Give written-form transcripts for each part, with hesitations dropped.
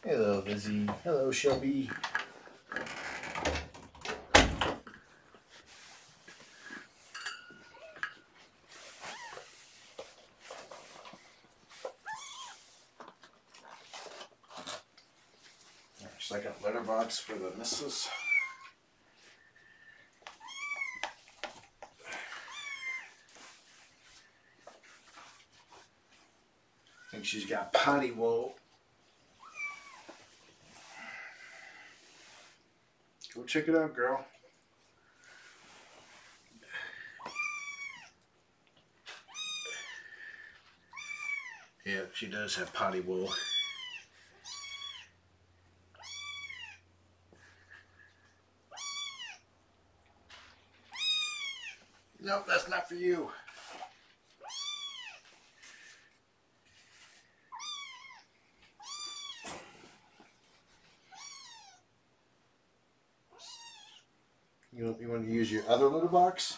Hello, Lizzie. Hello, Shelby. Second litter box for the missus. I think she's got potty wool. Go check it out, girl. Yeah, she does have potty wool. Nope, that's not for you. You want to use your other litter box?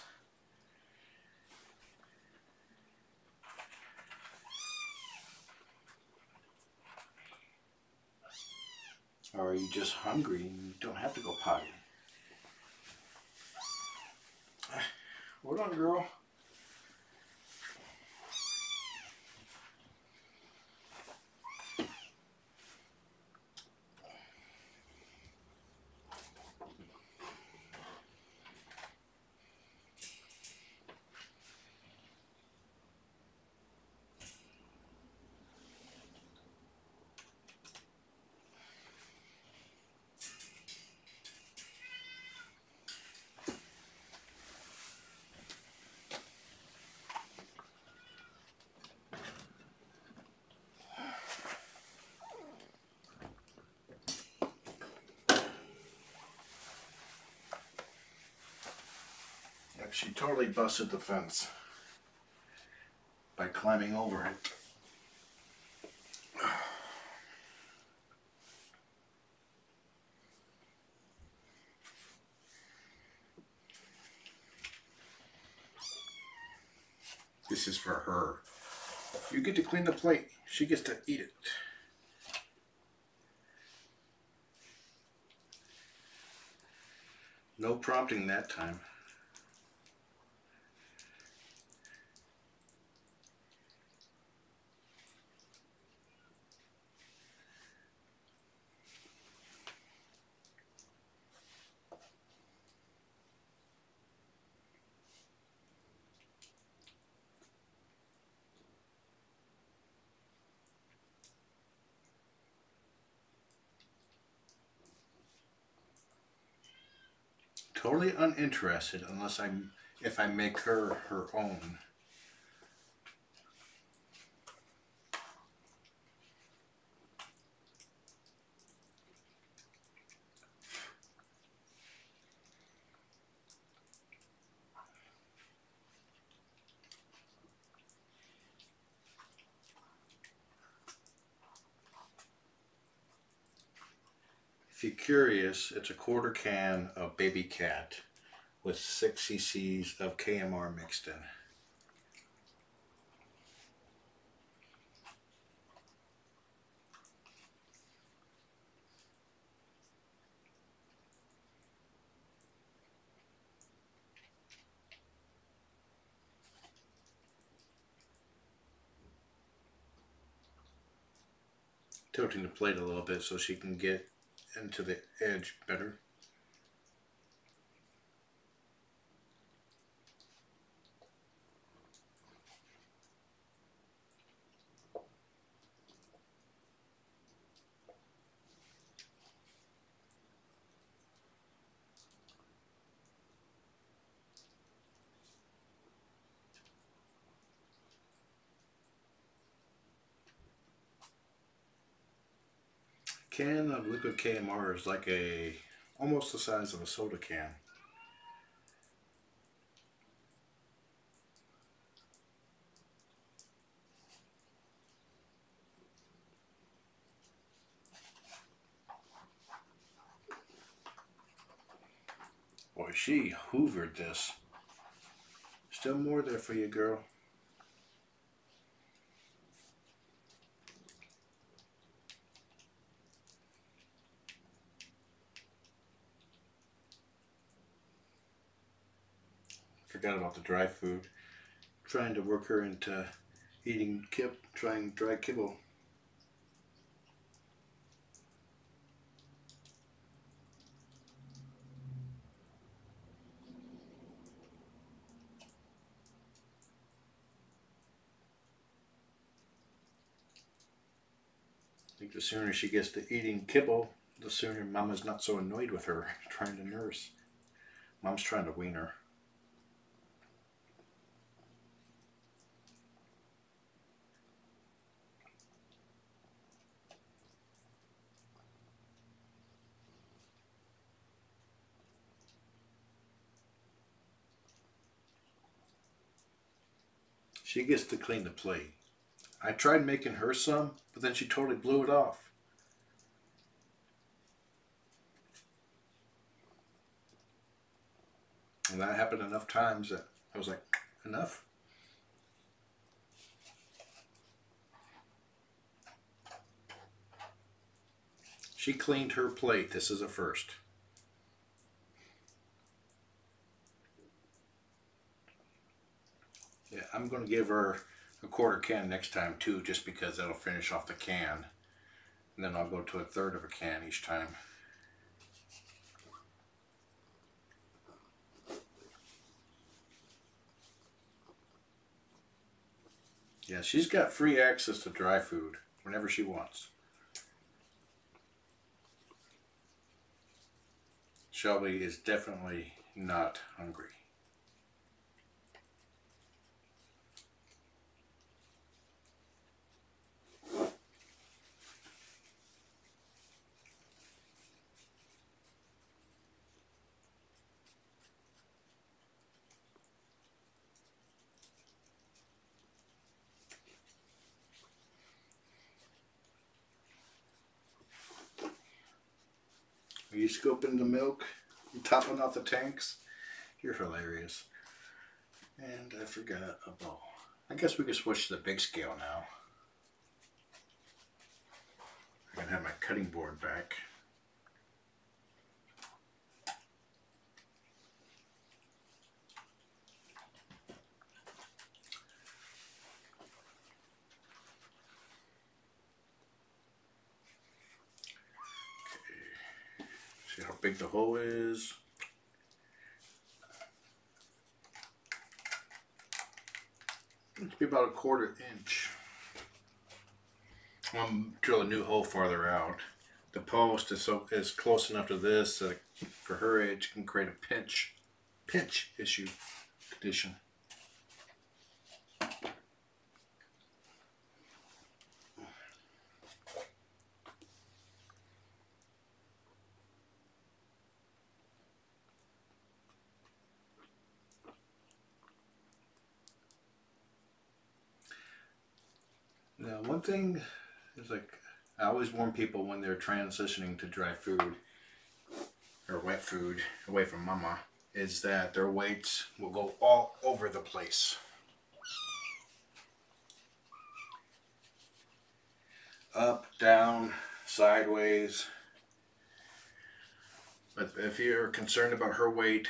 Or are you just hungry and you don't have to go potty? Hold on, girl. She totally busted the fence by climbing over it. This is for her. You get to clean the plate. She gets to eat it. No prompting that time. Totally uninterested unless if I make her her own. If you're curious, it's a quarter can of baby cat with 6 cc's of KMR mixed in. Tilting the plate a little bit so she can get into the edge better. Can of liquid KMR is like almost the size of a soda can. Boy, she hoovered this. Still more there for you, girl. Forgot about the dry food. Trying to work her into eating trying dry kibble. I think the sooner she gets to eating kibble, the sooner Mama's not so annoyed with her trying to nurse. Mom's trying to wean her. She gets to clean the plate. I tried making her some, but then she totally blew it off. And that happened enough times that I was like, enough. She cleaned her plate. This is a first. Yeah, I'm going to give her a quarter can next time too, just because that'll finish off the can. And then I'll go to a third of a can each time. Yeah, she's got free access to dry food whenever she wants. Shelby is definitely not hungry. Are you scooping the milk? You topping off the tanks? You're hilarious. And I forgot a bowl. I guess we can switch to the big scale now. I'm gonna have my cutting board back. Okay. See how big the hole is. It's be about a 1/4 inch. I'm drill a new hole farther out. The post is close enough to this that for her age can create a pinch issue condition. Now, one thing is, like, I always warn people when they're transitioning to dry food or wet food away from mama, is that their weights will go all over the place. Up, down, sideways. But if you're concerned about her weight,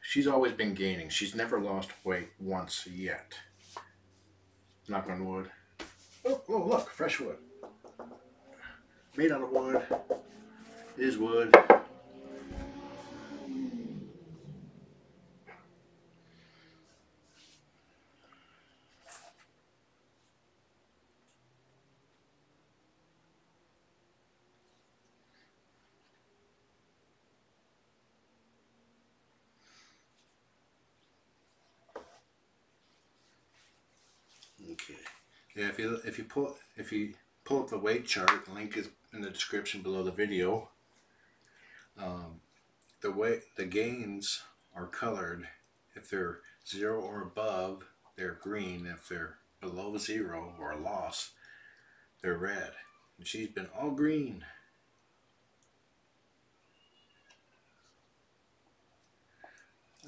she's always been gaining. She's never lost weight once yet. Knock on wood. Oh, look, fresh wood. Made out of wood. Is wood. Okay. Yeah, if you pull up the weight chart, link is in the description below the video. The gains are colored. If they're 0 or above, they're green. If they're below 0 or a loss, they're red. And she's been all green.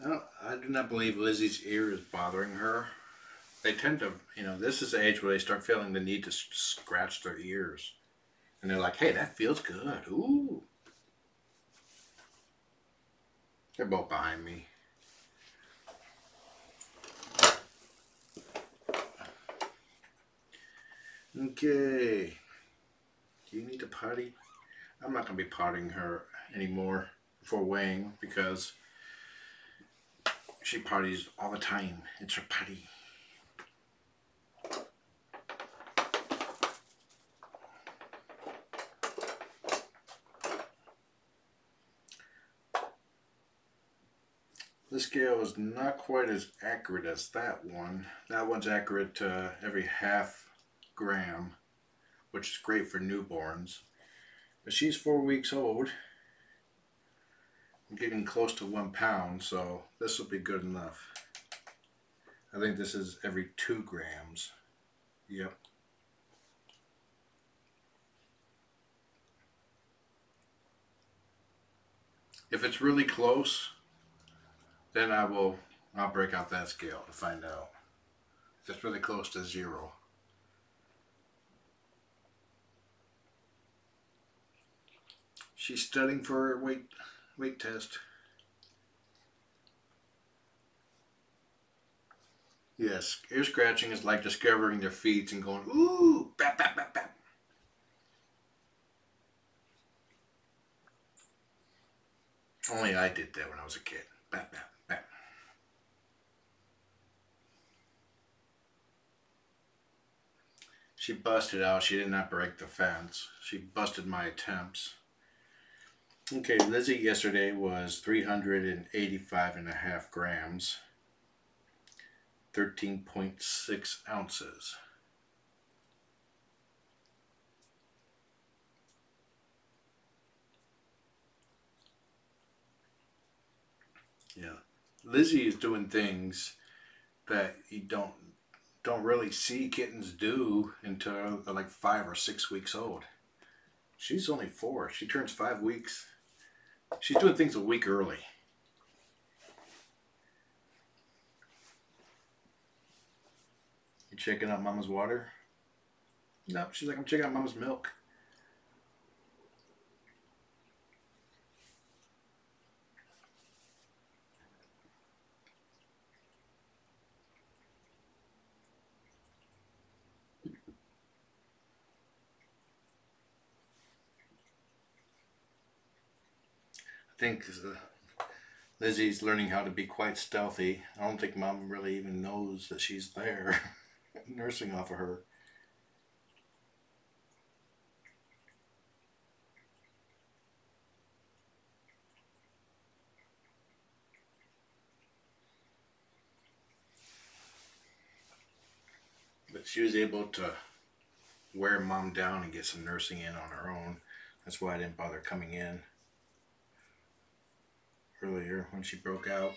I do not believe Lizzie's ear is bothering her. They tend to, this is the age where they start feeling the need to scratch their ears. And they're like, hey, that feels good. Ooh. They're both behind me. Okay. Do you need to potty? I'm not going to be pottying her anymore before weighing because she potties all the time. It's her potty. This scale is not quite as accurate as that one. That one's accurate to every half gram, which is great for newborns. But she's 4 weeks old. I'm getting close to 1 pound, so this will be good enough. I think this is every 2 grams. Yep. If it's really close, then I'll break out that scale to find out. If it's really close to 0. She's studying for her weight test. Yes, ear scratching is like discovering their feet and going, ooh, bap, bap, bap, bap. Only I did that when I was a kid. Bap, bap, bap. She busted out. She did not break the fence. She busted my attempts. Okay, Lizzie yesterday was 385.5 grams, 13.6 ounces. Yeah, Lizzie is doing things that you don't really see kittens do until they're like 5 or 6 weeks old. She's only 4. She turns 5 weeks. She's doing things a week early. You checking out Mama's water? No, she's like, I'm checking out Mama's milk. I think Lizzie's learning how to be quite stealthy. I don't think Mom really even knows that she's there, nursing off of her. But she was able to wear Mom down and get some nursing in on her own. That's why I didn't bother coming in earlier when she broke out.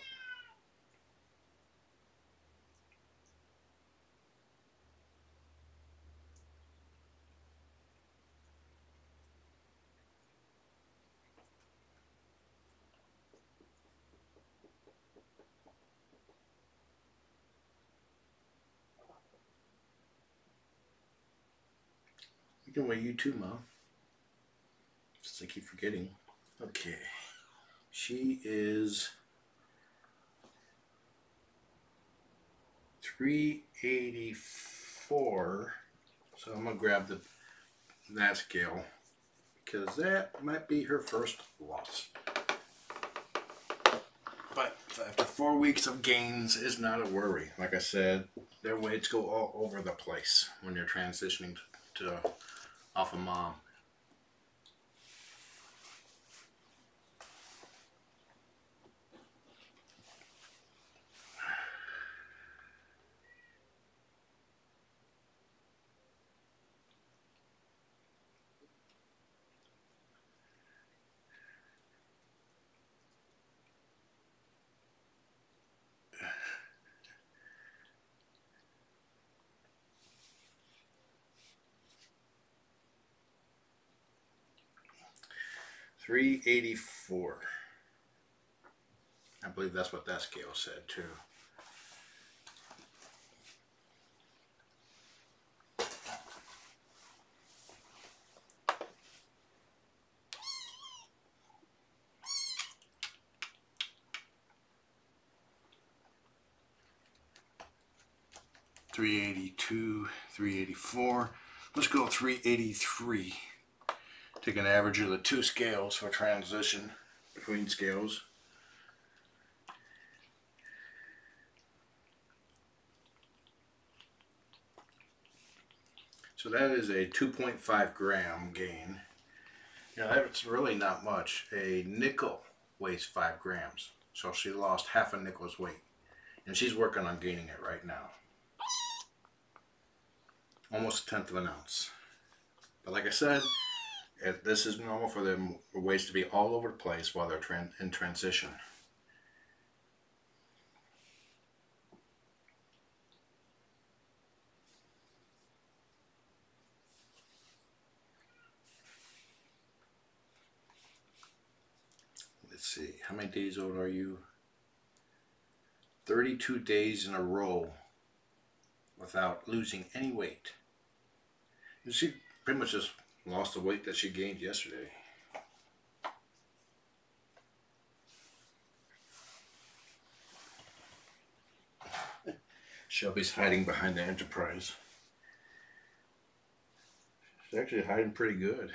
We can weigh you too, Mom. Just I keep forgetting. Okay. She is 384. So I'm going to grab that scale because that might be her first loss. But after 4 weeks of gains is not a worry. Like I said, their weights go all over the place when you're transitioning to off of Mom. $384. I believe that's what that scale said too. $382, $384. Let's go 383. Take an average of the two scales for transition between scales. So that is a 2.5 gram gain. That's really not much. A nickel weighs 5 grams. So she lost half a nickel's weight. And she's working on gaining it right now. Almost 1/10 of an ounce. But like I said, this is normal for their weights to be all over the place while they're in transition. Let's see, how many days old are you? 32 days in a row without losing any weight. And she pretty much just lost the weight that she gained yesterday. Shelby's hiding behind the Enterprise. She's actually hiding pretty good.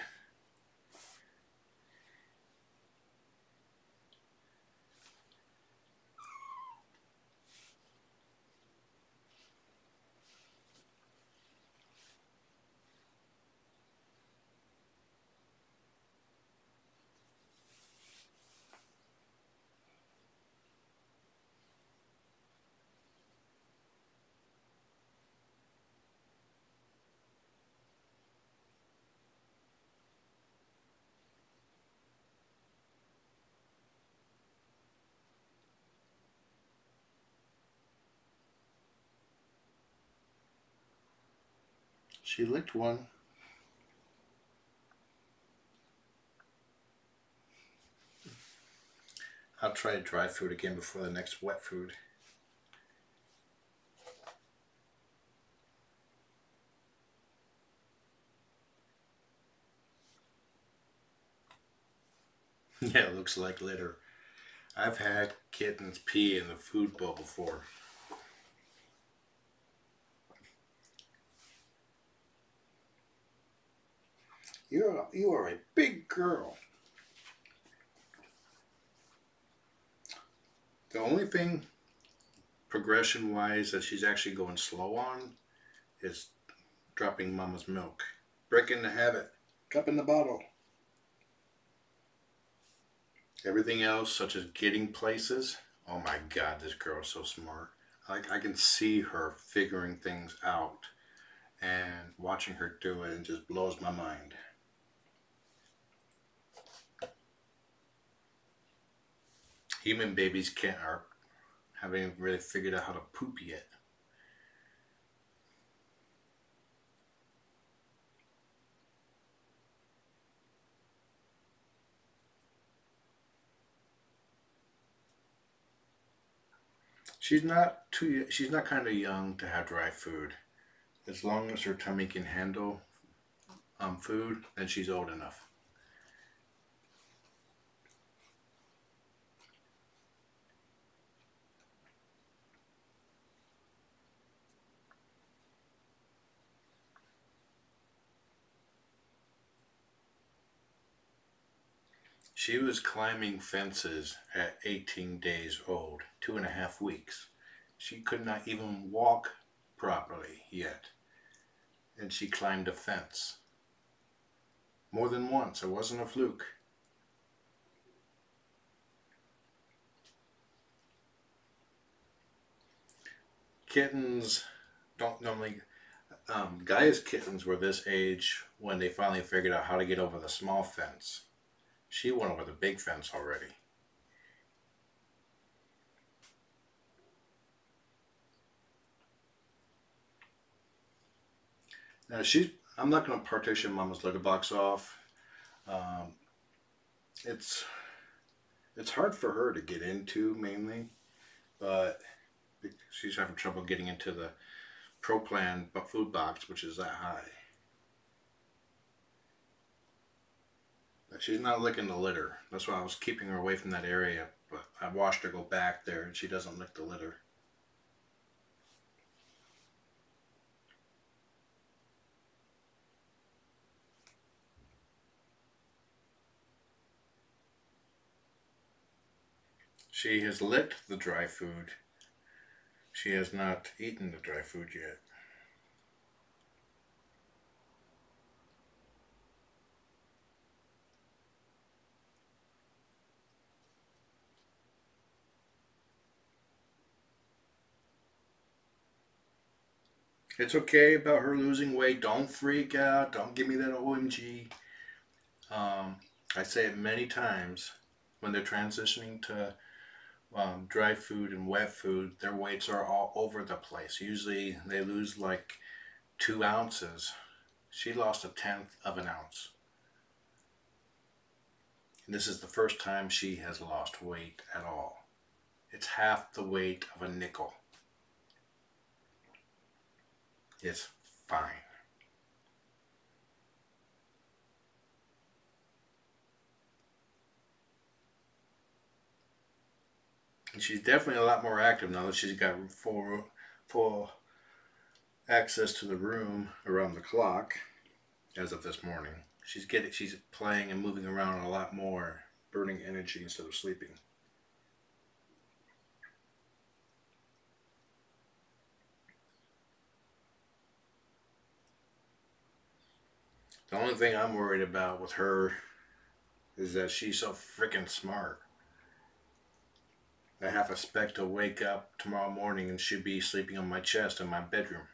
She licked one. I'll try dry food again before the next wet food. Yeah, it looks like litter. I've had kittens pee in the food bowl before. You are a big girl. The only thing progression wise that she's actually going slow on is dropping mama's milk. Breaking the habit. Dropping the bottle. Everything else, such as getting places, oh my god, this girl is so smart. I can see her figuring things out, and watching her do it, it just blows my mind. Human babies haven't really figured out how to poop yet. She's not kind of young to have dry food. As long as her tummy can handle food, then she's old enough. She was climbing fences at 18 days old, 2.5 weeks. She could not even walk properly yet. And she climbed a fence. More than once. It wasn't a fluke. Kittens don't normally... Gaia's kittens were this age when they finally figured out how to get over the small fence. She went over the big fence already. Now I'm not going to partition Mama's litter box off. It's hard for her to get into mainly, but she's having trouble getting into the Pro Plan food box, which is that high. She's not licking the litter. That's why I was keeping her away from that area. But I watched her go back there and she doesn't lick the litter. She has licked the dry food. She has not eaten the dry food yet. It's okay about her losing weight. Don't freak out. Don't give me that OMG. Um, I say it many times when they're transitioning to dry food and wet food, their weights are all over the place. Usually they lose like 2 ounces. She lost a tenth of an ounce. And this is the first time she has lost weight at all. It's half the weight of a nickel. It's fine. And she's definitely a lot more active now that she's got full access to the room around the clock as of this morning. She's playing and moving around a lot more, burning energy instead of sleeping. The only thing I'm worried about with her is that she's so freaking smart. I half expect to wake up tomorrow morning and she'll be sleeping on my chest in my bedroom.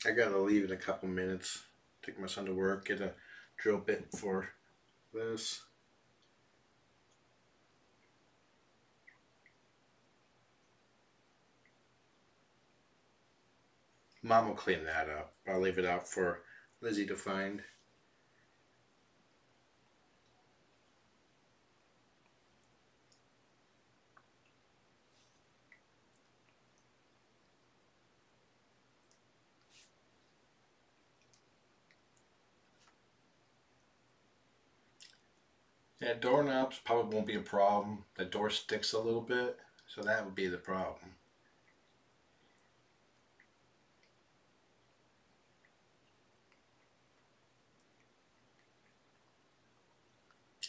I gotta leave in a couple minutes. Take my son to work, get a drill bit for this. Mom will clean that up. I'll leave it out for Lizzie to find. Yeah, doorknobs probably won't be a problem. The door sticks a little bit, so that would be the problem.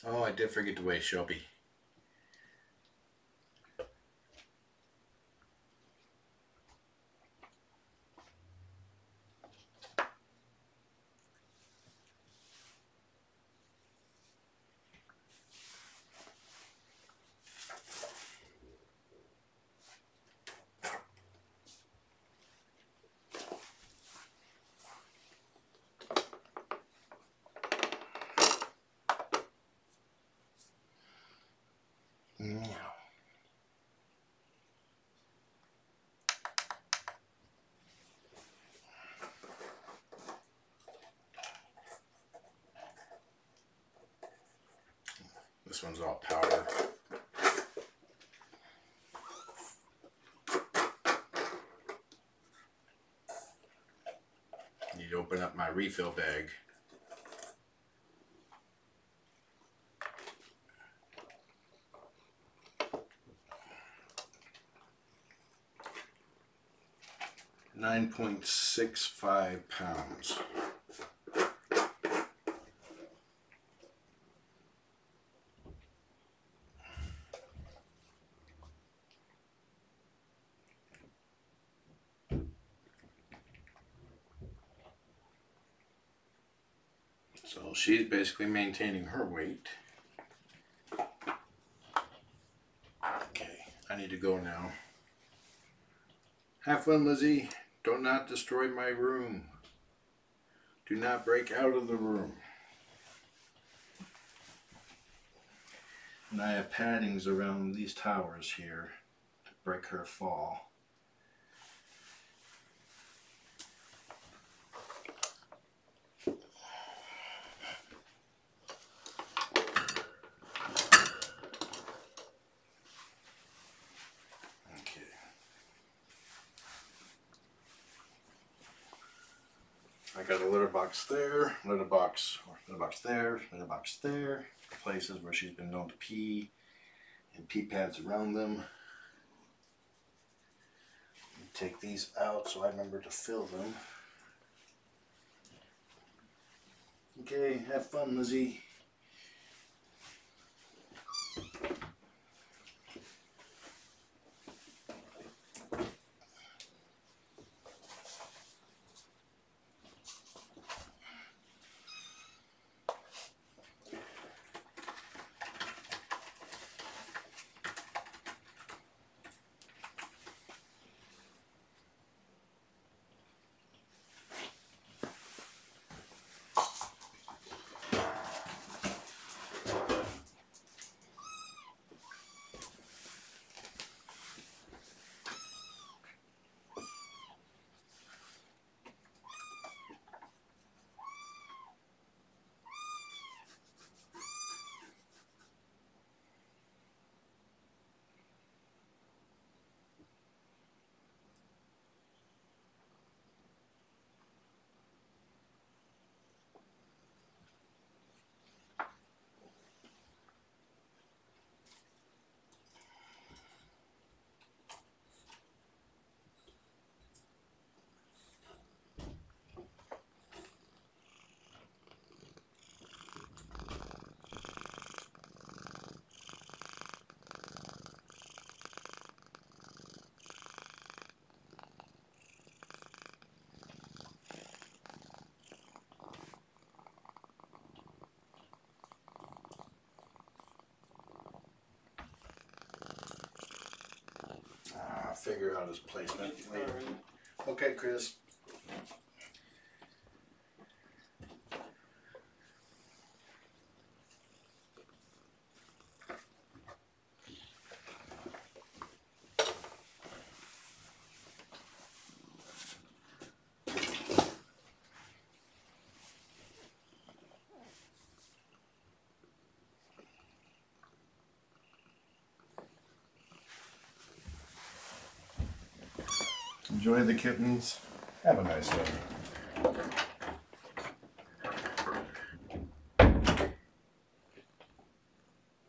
Oh, I did forget to weigh Shelby. Now, this one's all powder. Need to open up my refill bag. £9.65. So she's basically maintaining her weight. Okay, I need to go now. Have fun, Lizzie. Do not destroy my room. Do not break out of the room. And I have paddings around these towers here to break her fall. Okay. I got a litter box there, litter box there, litter box there, places where she's been known to pee. and pee pads around them. Take these out so I remember to fill them. Okay, have fun, Lizzie. Figure out his placement later. Okay, Chris. Enjoy the kittens. Have a nice day.